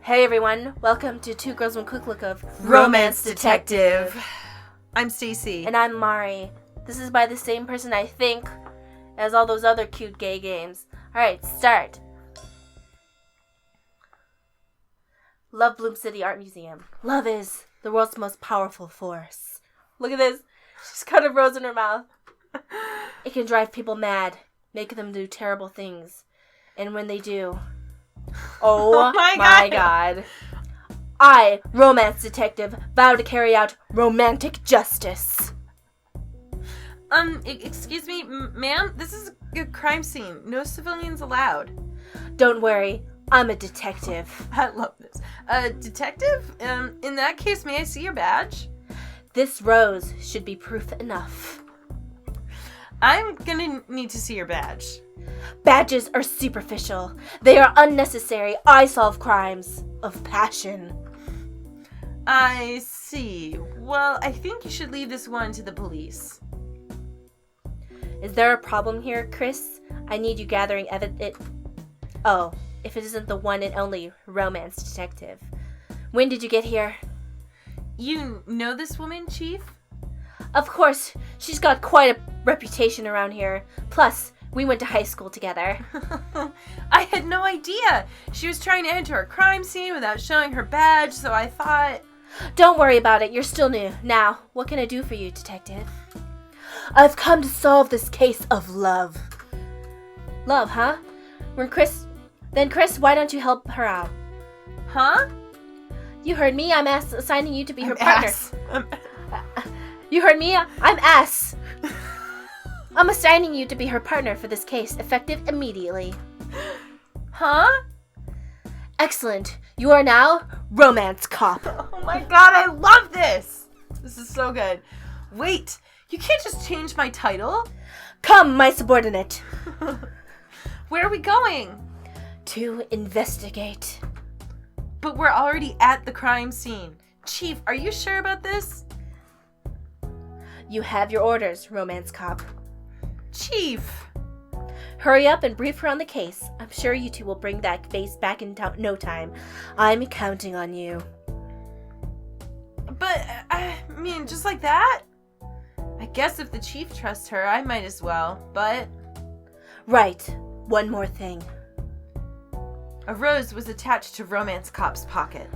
Hey everyone, welcome to Two Girls One Quick Look of Romance Detective. I'm Stacy. And I'm Mari. This is by the same person, I think, as all those other cute gay games. Alright, start. Love Bloom City Art Museum. Love is the world's most powerful force. Look at this. She's got a rose in her mouth. It can drive people mad, make them do terrible things. And when they do... Oh my god. I, romance detective, vow to carry out romantic justice. Excuse me, ma'am? This is a crime scene. No civilians allowed. Don't worry, I'm a detective. I love this. Detective? In that case, may I see your badge? This rose should be proof enough. I'm gonna need to see your badge. Badges are superficial. They are unnecessary. I solve crimes of passion. I see. Well, I think you should leave this one to the police. Is there a problem here, Chris? I need you gathering evidence. Oh, if it isn't the one and only romance detective. When did you get here? You know this woman, Chief? Of course, she's got quite a reputation around here. Plus, we went to high school together. I had no idea. She was trying to enter a crime scene without showing her badge, so I thought... Don't worry about it. You're still new. Now, what can I do for you, detective? I've come to solve this case of love. Love, huh? Then Chris, why don't you help her out? Huh? You heard me. I'm assigning you to be her partner. You heard me. I'm ass. I'm assigning you to be her partner for this case, effective immediately. Huh? Excellent. You are now romance cop. Oh my god, I love this! This is so good. Wait, you can't just change my title? Come, my subordinate. Where are we going? To investigate. But we're already at the crime scene. Chief, are you sure about this? You have your orders, romance cop. Chief! Hurry up and brief her on the case. I'm sure you two will bring that face back in no time. I'm counting on you. But, I mean, just like that? I guess if the chief trusts her, I might as well, but... Right. One more thing. A rose was attached to Romance Cop's pocket.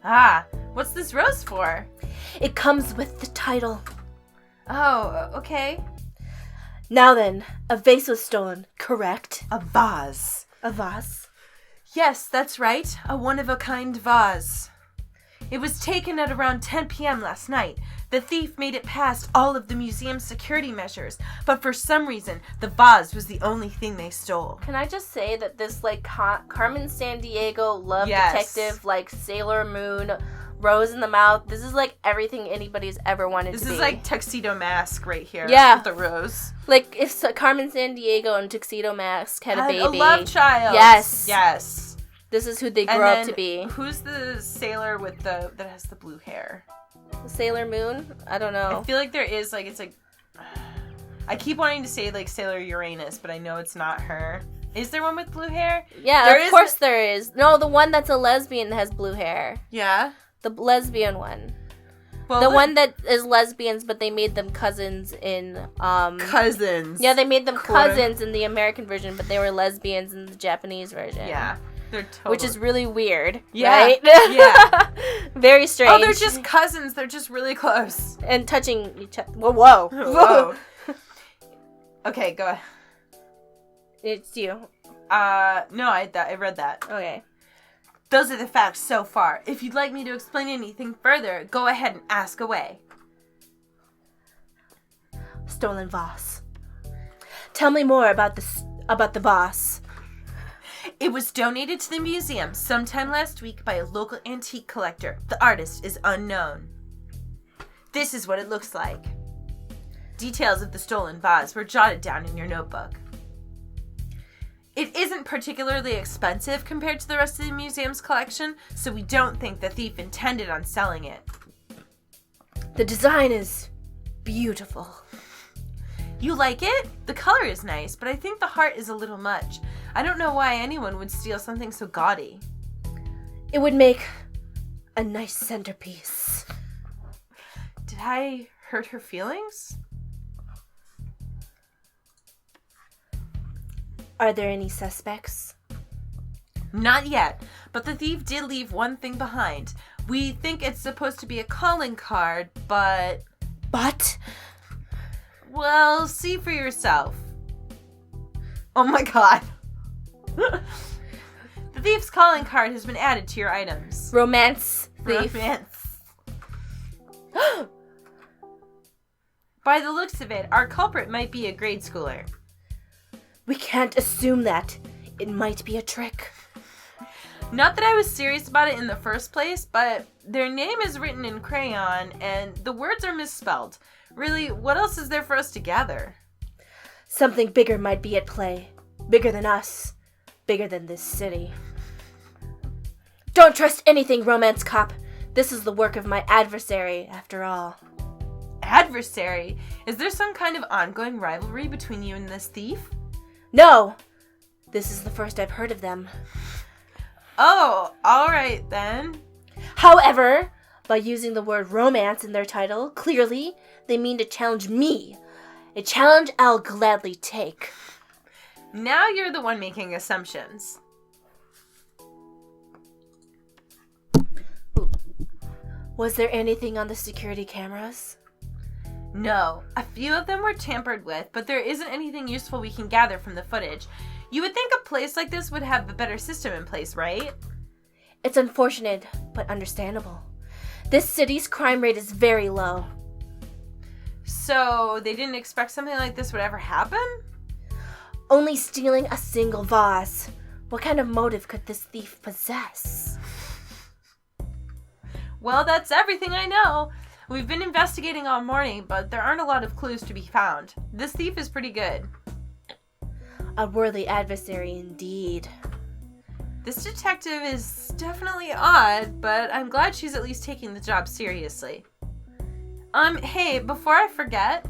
Ah, what's this rose for? It comes with the title. Oh, okay. Now then, a vase was stolen, correct? A vase. A vase? Yes, that's right. A one-of-a-kind vase. It was taken at around 10 p.m. last night. The thief made it past all of the museum's security measures, but for some reason, the vase was the only thing they stole. Can I just say that this, Carmen Sandiego love detective, Sailor Moon, Rose in the Mouth, this is, everything anybody's ever wanted to be. This is, Tuxedo Mask right here. Yeah. With the rose. If Carmen Sandiego and Tuxedo Mask had a baby. A love child. Yes. Yes. This is who they grew up to be. Who's the sailor that has the blue hair? Sailor Moon? I don't know. I feel like there is, I keep wanting to say, Sailor Uranus, but I know it's not her. Is there one with blue hair? Yeah, of course there is. No, the one that's a lesbian has blue hair. Yeah? The lesbian one. Well, the one that is lesbians, but they made them cousins in, Cousins. Yeah, they made them cousins in the American version, but they were lesbians in the Japanese version. Yeah. They're totally... Which is really weird, yeah. right? Yeah. Very strange. Oh, they're just cousins. They're just really close. And touching each other. Whoa. Whoa. Okay, go ahead. It's you. No, I read that. Okay. Those are the facts so far. If you'd like me to explain anything further, go ahead and ask away. Stolen vase. Tell me more about the vase. It was donated to the museum sometime last week by a local antique collector. The artist is unknown. This is what it looks like. Details of the stolen vase were jotted down in your notebook. It isn't particularly expensive compared to the rest of the museum's collection, so we don't think the thief intended on selling it. The design is beautiful. You like it? The color is nice, but I think the heart is a little much. I don't know why anyone would steal something so gaudy. It would make a nice centerpiece. Did I hurt her feelings? Are there any suspects? Not yet, but the thief did leave one thing behind. We think it's supposed to be a calling card, but... But? Well, see for yourself. Oh my god. The thief's calling card has been added to your items. Romance thief. Romance. By the looks of it, our culprit might be a grade schooler. We can't assume that. It might be a trick. Not that I was serious about it in the first place, but their name is written in crayon and the words are misspelled. Really, what else is there for us to gather? Something bigger might be at play. Bigger than us. Bigger than this city. Don't trust anything, romance cop. This is the work of my adversary, after all. Adversary? Is there some kind of ongoing rivalry between you and this thief? No! This is the first I've heard of them. Oh, alright then. However, by using the word romance in their title, clearly they mean to challenge me. A challenge I'll gladly take. Now you're the one making assumptions. Was there anything on the security cameras? No, a few of them were tampered with, but there isn't anything useful we can gather from the footage. You would think a place like this would have a better system in place, right? It's unfortunate, but understandable. This city's crime rate is very low. So, they didn't expect something like this would ever happen? Only stealing a single vase. What kind of motive could this thief possess? Well, that's everything I know. We've been investigating all morning, but there aren't a lot of clues to be found. This thief is pretty good. A worthy adversary indeed. This detective is definitely odd, but I'm glad she's at least taking the job seriously. Hey, before I forget,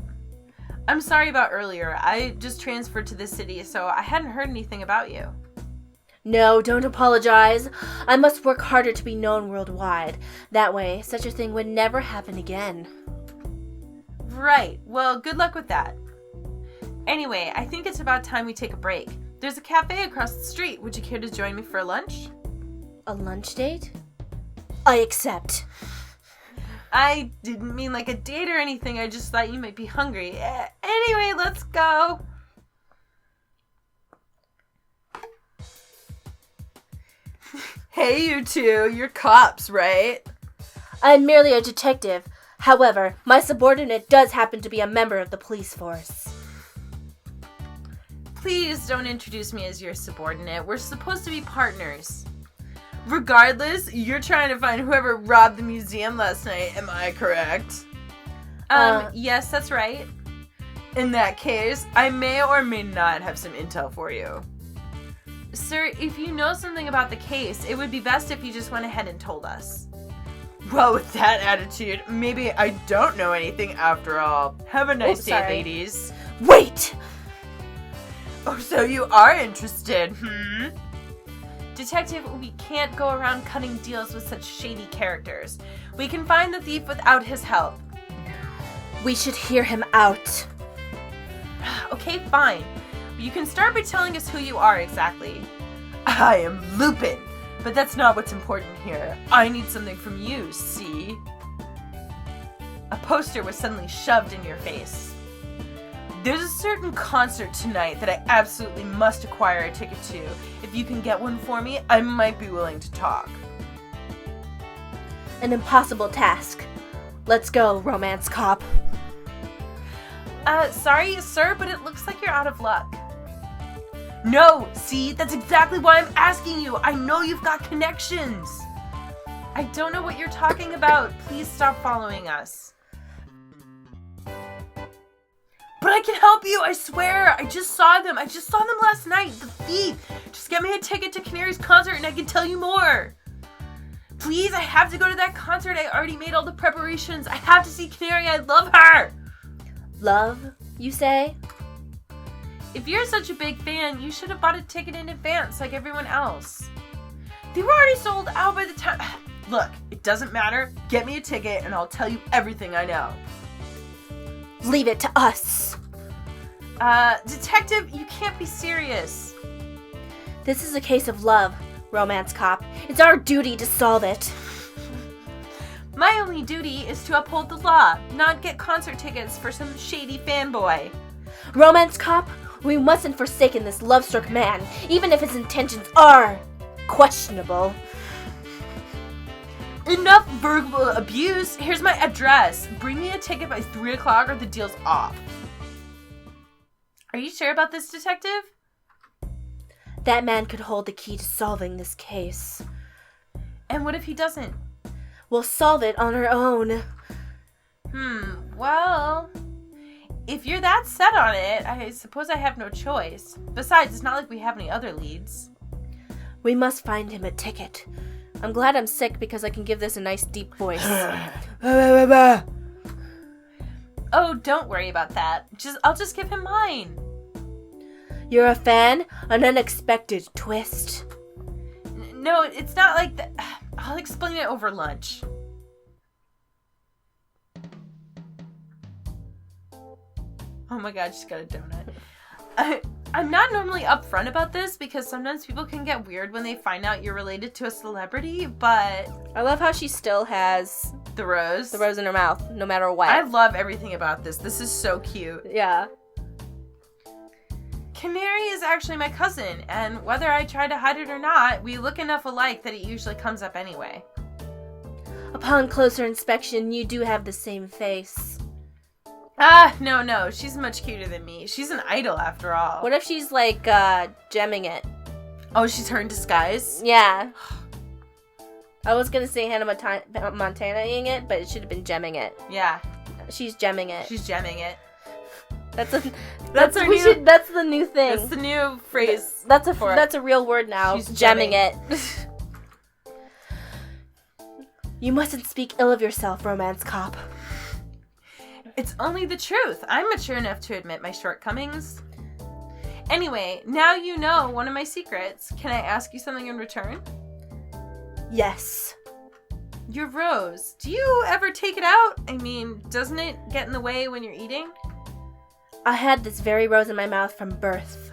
I'm sorry about earlier. I just transferred to this city, so I hadn't heard anything about you. No, don't apologize. I must work harder to be known worldwide. That way, such a thing would never happen again. Right. Well, good luck with that. Anyway, I think it's about time we take a break. There's a cafe across the street. Would you care to join me for lunch? A lunch date? I accept. I didn't mean like a date or anything. I just thought you might be hungry. Anyway, let's go. Hey, you two. You're cops, right? I'm merely a detective. However, my subordinate does happen to be a member of the police force. Please don't introduce me as your subordinate. We're supposed to be partners. Regardless, you're trying to find whoever robbed the museum last night. Am I correct? Yes, that's right. In that case, I may or may not have some intel for you. Sir, if you know something about the case, it would be best if you just went ahead and told us. Well, with that attitude, maybe I don't know anything after all. Have a nice day, ladies. Wait! Oh, so you are interested, Detective, we can't go around cutting deals with such shady characters. We can find the thief without his help. We should hear him out. Okay, fine. You can start by telling us who you are exactly. I am Lupin, but that's not what's important here. I need something from you, see? A poster was suddenly shoved in your face. There's a certain concert tonight that I absolutely must acquire a ticket to. If you can get one for me, I might be willing to talk. An impossible task. Let's go, romance cop. Sorry, sir, but it looks like you're out of luck. No, see, that's exactly why I'm asking you. I know you've got connections. I don't know what you're talking about. Please stop following us. But I can help you, I swear. I just saw them. Last night. The thief. Just get me a ticket to Canary's concert and I can tell you more. Please, I have to go to that concert. I already made all the preparations. I have to see Canary. I love her. Love, you say? If you're such a big fan, you should have bought a ticket in advance like everyone else. They were already sold out by the time... Look, it doesn't matter. Get me a ticket and I'll tell you everything I know. Leave it to us. Detective, you can't be serious. This is a case of love, romance cop. It's our duty to solve it. My only duty is to uphold the law, not get concert tickets for some shady fanboy. Romance cop, we mustn't forsaken this love-struck man, even if his intentions are questionable. Enough verbal abuse. Here's my address. Bring me a ticket by 3 o'clock or the deal's off. Are you sure about this, detective? That man could hold the key to solving this case. And what if he doesn't? We'll solve it on our own. Well, if you're that set on it, I suppose I have no choice. Besides, it's not like we have any other leads. We must find him a ticket. I'm glad I'm sick because I can give this a nice deep voice. Oh, don't worry about that. I'll just give him mine. You're a fan? An unexpected twist. No, it's not like that. I'll explain it over lunch. Oh my god, she's got a donut. I'm not normally upfront about this because sometimes people can get weird when they find out you're related to a celebrity, but... I love how she still has... The rose in her mouth, no matter what. I love everything about this. This is so cute. Yeah. Canary is actually my cousin, and whether I try to hide it or not, we look enough alike that it usually comes up anyway. Upon closer inspection, you do have the same face. No, she's much cuter than me. She's an idol after all. What if she's like, gemming it? Oh, she's her in disguise? Yeah. I was gonna say Hannah Montana-ing it, but it should have been gemming it. Yeah. She's gemming it. She's gemming it. That's the new thing. That's the new phrase. That's a real word now. She's gemming it. You mustn't speak ill of yourself, romance cop. It's only the truth. I'm mature enough to admit my shortcomings. Anyway, now you know one of my secrets. Can I ask you something in return? Yes. Your rose. Do you ever take it out? I mean, doesn't it get in the way when you're eating? I had this very rose in my mouth from birth.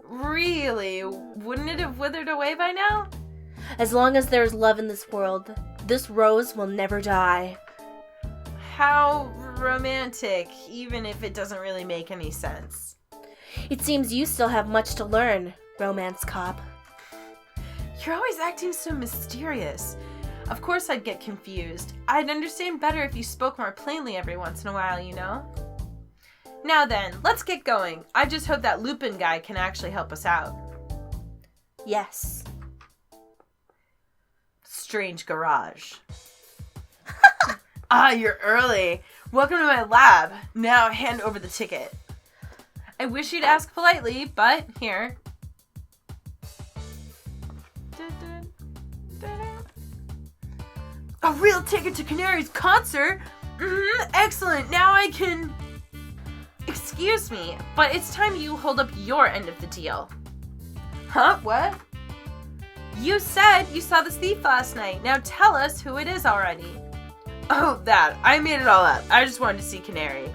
Really? Wouldn't it have withered away by now? As long as there is love in this world, this rose will never die. How romantic, even if it doesn't really make any sense. It seems you still have much to learn, romance cop. You're always acting so mysterious. Of course I'd get confused. I'd understand better if you spoke more plainly every once in a while, you know? Now then, let's get going. I just hope that Lupin guy can actually help us out. Yes. Strange garage. You're early. Welcome to my lab. Now hand over the ticket. I wish you'd ask politely, but here. A real ticket to Canary's concert? Excellent. Now I can... Excuse me, but it's time you hold up your end of the deal. Huh? What? You said you saw the thief last night. Now tell us who it is already. Oh, that. I made it all up. I just wanted to see Canary.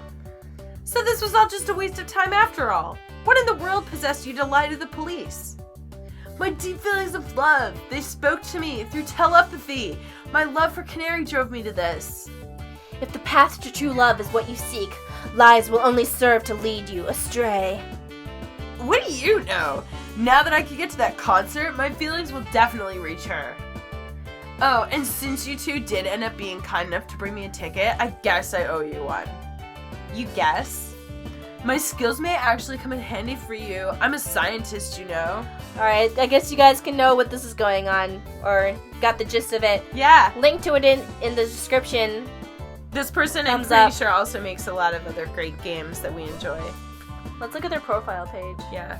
So this was all just a waste of time after all. What in the world possessed you to lie to the police? My deep feelings of love. They spoke to me through telepathy. My love for Canary drove me to this. If the path to true love is what you seek, lies will only serve to lead you astray. What do you know? Now that I can get to that concert, my feelings will definitely reach her. Oh, and since you two did end up being kind enough to bring me a ticket, I guess I owe you one. You guess? My skills may actually come in handy for you. I'm a scientist, you know. Alright, I guess you guys can know what this is going on, or got the gist of it. Yeah. Link to it in the description. This person, I'm Thumbs pretty up. sure, also makes a lot of other great games that we enjoy. Let's look at their profile page. Yeah.